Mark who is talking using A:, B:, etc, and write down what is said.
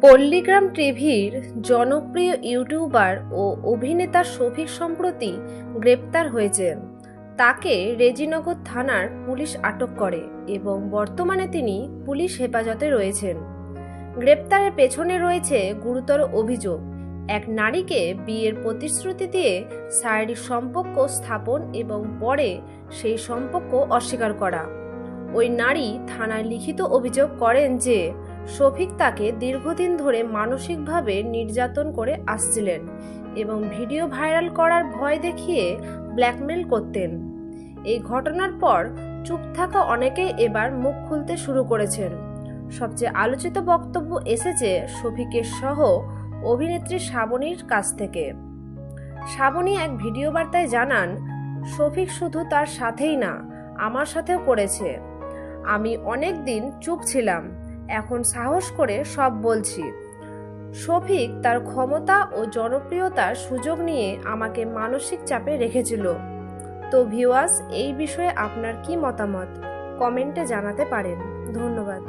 A: পল্লীগ্রাম টিভির জনপ্রিয় ইউটিউবার ও অভিনেতা শফিক সম্প্রতি গ্রেপ্তার হয়েছেন। তাকে রেজিনগর থানার পুলিশ আটক করে এবং বর্তমানে তিনি পুলিশ হেফাজতে রয়েছেন। গ্রেপ্তারের পেছনে রয়েছে গুরুতর অভিযোগ, এক নারীকে বিয়ের প্রতিশ্রুতি দিয়ে শারীরিক সম্পর্ক স্থাপন এবং পরে সেই সম্পর্ক অস্বীকার করা। ওই নারী থানায় লিখিত অভিযোগ করেন যে শফিক তাকে দীর্ঘদিন ধরে মানসিকভাবে নির্যাতন করে আসছিলেন এবং ভিডিও ভাইরাল করার ভয় দেখিয়ে ব্ল্যাকমেল করতেন। এই ঘটনার পর চুপ থাকা অনেকেই এবার মুখ খুলতে শুরু করেছেন। সবচেয়ে আলোচিত বক্তব্য এসেছে শফিকের সহ অভিনেত্রী শ্রাবণীর কাছ থেকে। শ্রাবণী এক ভিডিও বার্তায় জানান, শফিক শুধু তার সাথেই না, আমার সাথেও করেছে। আমি অনেক দিন চুপ ছিলাম, এখন সাহস করে সব বলছি। শফিক তার ক্ষমতা ও জনপ্রিয়তার সুযোগ নিয়ে আমাকে মানসিক চাপে রেখেছিল। তো ভিউয়ার্স, এই বিষয়ে আপনার কি মতামত কমেন্টে জানাতে পারেন। ধন্যবাদ।